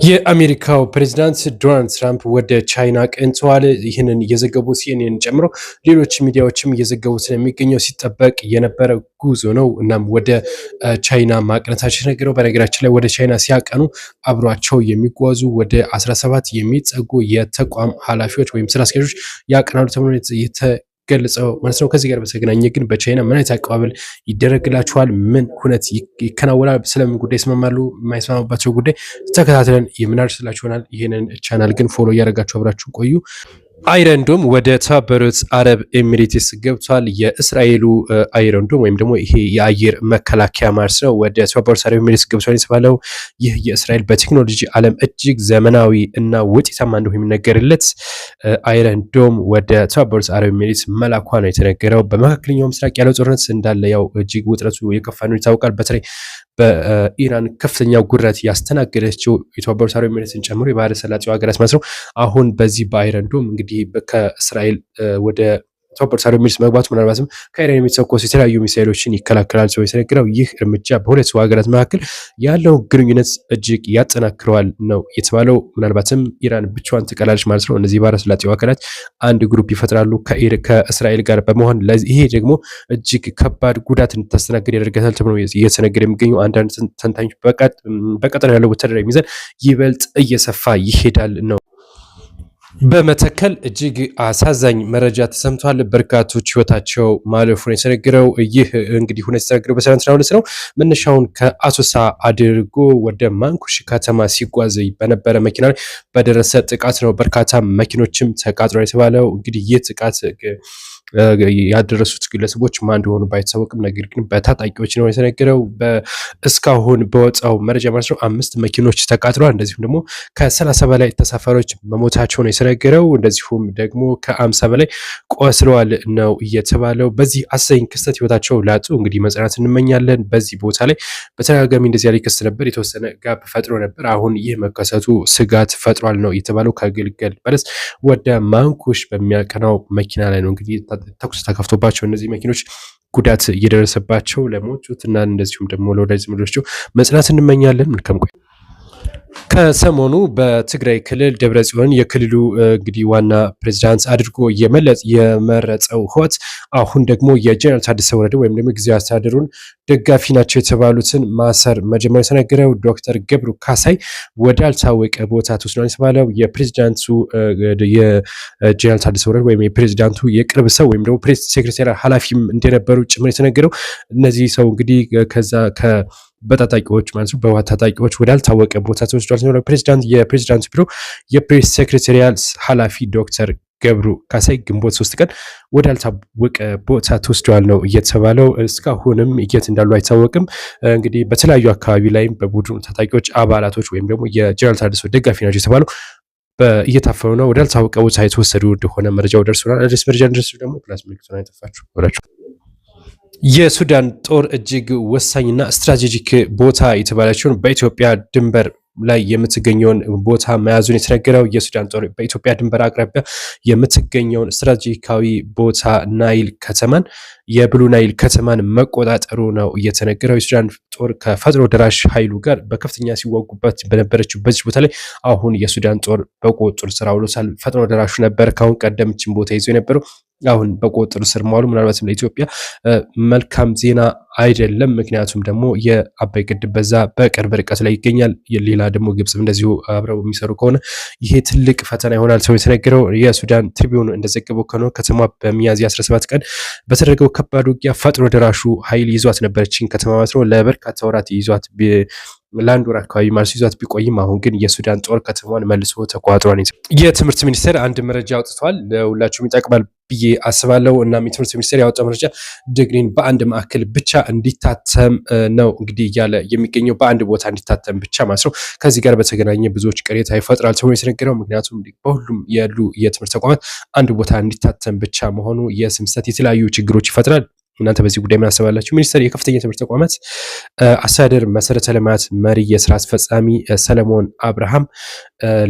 የአሜሪካው ፕሬዝዳንት ዶናልድ ትራምፕ ወደ ቻይና ቀንተዋል። ይህንን እየዘገቡ ሲኤንኤን ጨምሮ ሌሎች ሚዲያዎችም እየዘገቡ ስለሚገኘው ሲጠበቅ የነበረ ጉዞ ነው። እናም ወደ ቻይና ማቅናታቸው ተነገረው። በነገራችን ላይ ወደ ቻይና ሲያቀኑ አብሯቸው የሚጓዙ ወደ 17 የሚጠጉ የተቋም ኃላፊዎች ወይም ስራ አስኪያጆች ያቀናሉ ተብሎ ገልጸው ማለት ነው። ከዚህ ጋር በተገናኘ ግን በቻይና ምን አይነት አቀባበል ይደረግላቸዋል? ምን ሁነት ይከናወናል? ስለምን ጉዳይ ይስማማሉ? የማይስማማባቸው ጉዳይ ተከታትለን የምናደርስላችሁ ይሆናል። ይህንን ቻናል ግን ፎሎ እያደረጋችሁ አብራችሁ ቆዩ። አይረን ዶም ወደ ተባበሩት አረብ ኤሚሬትስ ገብቷል። የእስራኤሉ አይረን ዶም ወይም ደግሞ ይሄ የአየር መከላከያ ማለት ነው ወደ ተባበሩት አረብ ኤሚሬትስ ገብቷል የተባለው ይህ የእስራኤል በቴክኖሎጂ ዓለም እጅግ ዘመናዊ እና ውጤታማ እንደሆነ የሚነገርለት አይረን ዶም ወደ ተባበሩት አረብ ኤሚሬትስ መላኳ ነው የተነገረው። በመካከለኛው ምስራቅ ያለው ጦርነት እንዳለ ያው እጅግ ውጥረቱ የከፋ ነው ይታወቃል። በተለይ በኢራን ከፍተኛ ጉዳት ያስተናገደችው የተባበሩት አረብ ኤሚሬትስን ጨምሮ የባህረ ሰላጤው ሀገራት ማለት ነው አሁን በዚህ በአይረን ዶም እንግዲህ ከእስራኤል ወደ ተባበሩት አረብ ኤሚሬትስ መግባቱ ምናልባትም ከኢራን የሚተኮሱ የተለያዩ ሚሳኤሎችን ይከላከላል ሰው የተነገረው። ይህ እርምጃ በሁለቱ ሀገራት መካከል ያለው ግንኙነት እጅግ ያጠናክረዋል ነው የተባለው። ምናልባትም ኢራን ብቻዋን ትቀላለች ማለት ነው። እነዚህ ባህረ ሰላጤው ሀገራት አንድ ግሩፕ ይፈጥራሉ ከእስራኤል ጋር በመሆን ይሄ ደግሞ እጅግ ከባድ ጉዳት እንድታስተናግድ ያደርጋታል ተብሎ እየተነገረ የሚገኘው አንዳንድ ተንታኞች በቀጠናው ያለው ወታደራዊ ሚዛን ይበልጥ እየሰፋ ይሄዳል ነው። በመተከል እጅግ አሳዛኝ መረጃ ተሰምቷል። በርካቶች ህይወታቸው ማለፉን የተነገረው ይህ እንግዲህ ሁኔታ የተነገረው በትናንትናው ዕለት ነው። መነሻውን ከአሶሳ አድርጎ ወደ ማንኩሽ ከተማ ሲጓዝ በነበረ መኪና ላይ በደረሰ ጥቃት ነው። በርካታ መኪኖችም ተቃጥሏል የተባለው እንግዲህ ይህ ጥቃት ያደረሱት ግለሰቦች ማን እንደሆኑ ባይታወቅም ነገር ግን በታጣቂዎች ነው የተነገረው። እስካሁን በወጣው መረጃ ማለት ነው 5 መኪኖች ተቃጥለዋል። እንደዚሁም ደግሞ ከ30 በላይ ተሳፋሪዎች መሞታቸው ነው የተነገረው። እንደዚሁም ደግሞ ከ50 በላይ ቆስለዋል ነው የተባለው። በዚህ አሳዛኝ ክስተት ህይወታቸው ላጡ እንግዲህ መጽናናት እንመኛለን። በዚህ ቦታ ላይ በተደጋጋሚ እንደዚህ ያለ ክስተት ነበር፣ የተወሰነ ጋብ ፈጥሮ ነበር። አሁን ይህ መከሰቱ ስጋት ፈጥሯል ነው የተባለው። ከግልገል በለስ ወደ ማንኩሽ በሚያቀናው መኪና ላይ ነው እንግዲህ ተኩስ ተከፍቶባቸው እነዚህ መኪኖች ጉዳት እየደረሰባቸው ለሞቱት እና እንደዚሁም ደግሞ ለወዳጅ ዘመዶቻቸው መጽናናት እንመኛለን። መልካም ቆይ። ከሰሞኑ በትግራይ ክልል ደብረጽዮን የክልሉ እንግዲህ ዋና ፕሬዝዳንት አድርጎ የመረጠው ህወሓት አሁን ደግሞ የጀነራል ታደሰ ወረደ ወይም ደግሞ ጊዜያዊ አስተዳደሩን ደጋፊ ናቸው የተባሉትን ማሰር መጀመሪያ የተነገረው። ዶክተር ገብሩ ካሳይ ወዳልታወቀ ቦታ ተወስዷል የተባለው የፕሬዝዳንቱ የጀነራል ታደሰ ወረደ ወይም የፕሬዝዳንቱ የቅርብ ሰው ወይም ደግሞ ፕሬስ ሴክሬታሪ ኃላፊም እንደነበሩ ጭምር የተነገረው። እነዚህ ሰው እንግዲህ ከዛ በታጣቂዎች ማለት ነው በህወሓት ታጣቂዎች ወዳልታወቀ ቦታ ተወስዷል ነው። የፕሬዝዳንቱ ቢሮ የፕሬስ ሴክሬታሪያል ኃላፊ ዶክተር ገብሩ ካሳይ ግንቦት 3 ቀን ወዳልታወቀ ቦታ ተወስዷል ነው እየተባለው። እስካሁንም የት እንዳሉ አይታወቅም። እንግዲህ በተለያዩ አካባቢ ላይም በቡድኑ ታጣቂዎች አባላቶች ወይም ደግሞ የጀነራል ታደሰ ደጋፊ ናቸው የተባሉ እየታፈኑ ነው። ወዳልታወቀ ቦታ የተወሰዱ እንደሆነ መረጃው ደርሶናል። አዲስ መረጃ እንደርሱ ደግሞ ፕላስ ምልክቱን አይጠፋችሁ ወራችሁ። የሱዳን ጦር እጅግ ወሳኝና ስትራቴጂክ ቦታ የተባለችውን በኢትዮጵያ ድንበር ላይ የምትገኘውን ቦታ መያዙን የተነገረው። የሱዳን ጦር በኢትዮጵያ ድንበር አቅራቢያ የምትገኘውን ስትራቴጂካዊ ቦታ ናይል ከተማን የብሉ ናይል ከተማን መቆጣጠሩ ነው እየተነገረው። የሱዳን ጦር ከፈጥኖ ደራሽ ኃይሉ ጋር በከፍተኛ ሲዋጉበት በነበረችው በዚህ ቦታ ላይ አሁን የሱዳን ጦር በቁጥጥር ስር አውሎታል። ፈጥኖ ደራሹ ነበር ካሁን ቀደምችን ቦታ ይዞ የነበረው አሁን በቁጥጥር ስር መዋሉ ምናልባትም ለኢትዮጵያ መልካም ዜና አይደለም። ምክንያቱም ደግሞ የአባይ ግድብ በዛ በቅርብ ርቀት ላይ ይገኛል። ሌላ ደግሞ ግብጽም እንደዚሁ አብረው የሚሰሩ ከሆነ ይሄ ትልቅ ፈተና ይሆናል ሰው የተነገረው። የሱዳን ትሪቢዩን እንደዘገበው ከሆነ ከተማ በሚያዝያ 17 ቀን በተደረገው ከባድ ውጊያ ፈጥኖ ደራሹ ኃይል ይዟት ነበረችን ከተማ ማለት ነው። ለበርካታ ወራት ይዟት ለአንድ ወር አካባቢ ማለት ይዟት ቢቆይም አሁን ግን የሱዳን ጦር ከተማን መልሶ ተቆጣጥሯል። የትምህርት ሚኒስቴር አንድ መረጃ አውጥቷል። ለሁላችሁም ይጠቅማል ብዬ አስባለሁ። እና የትምህርት ሚኒስቴር ያወጣው መረጃ ዲግሪን በአንድ ማዕከል ብቻ እንዲታተም ነው እንግዲህ እያለ የሚገኘው በአንድ ቦታ እንዲታተም ብቻ ማለት ነው። ከዚህ ጋር በተገናኘ ብዙዎች ቅሬታ ይፈጥራል ተብሎ የተነገረው። ምክንያቱም በሁሉም ያሉ የትምህርት ተቋማት አንድ ቦታ እንዲታተም ብቻ መሆኑ የስም ስህተት የተለያዩ ችግሮች ይፈጥራል። እናንተ በዚህ ጉዳይ ምን አስባላችሁ? ሚኒስቴር የከፍተኛ ትምህርት ተቋማት አስተዳደር መሰረተ ልማት መሪ የስራ አስፈጻሚ ሰለሞን አብርሃም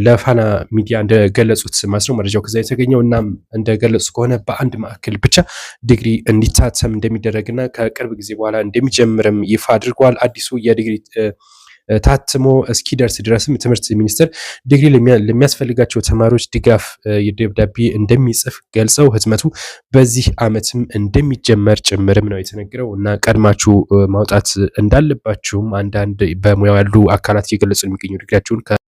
ለፋና ሚዲያ እንደገለጹት ማለት ነው መረጃው ከዛ የተገኘው። እናም እንደገለጹት ከሆነ በአንድ ማዕከል ብቻ ዲግሪ እንዲታተም እንደሚደረግና ከቅርብ ጊዜ በኋላ እንደሚጀምርም ይፋ አድርጓል። አዲሱ የዲግሪ ታትሞ እስኪደርስ ድረስም ትምህርት ሚኒስቴር ዲግሪ ለሚያስፈልጋቸው ተማሪዎች ድጋፍ ደብዳቤ እንደሚጽፍ ገልጸው ህትመቱ በዚህ ዓመትም እንደሚጀመር ጭምርም ነው የተነገረው እና ቀድማችሁ ማውጣት እንዳለባችሁም አንዳንድ በሙያው ያሉ አካላት እየገለጹ የሚገኙ ዲግሪያችሁን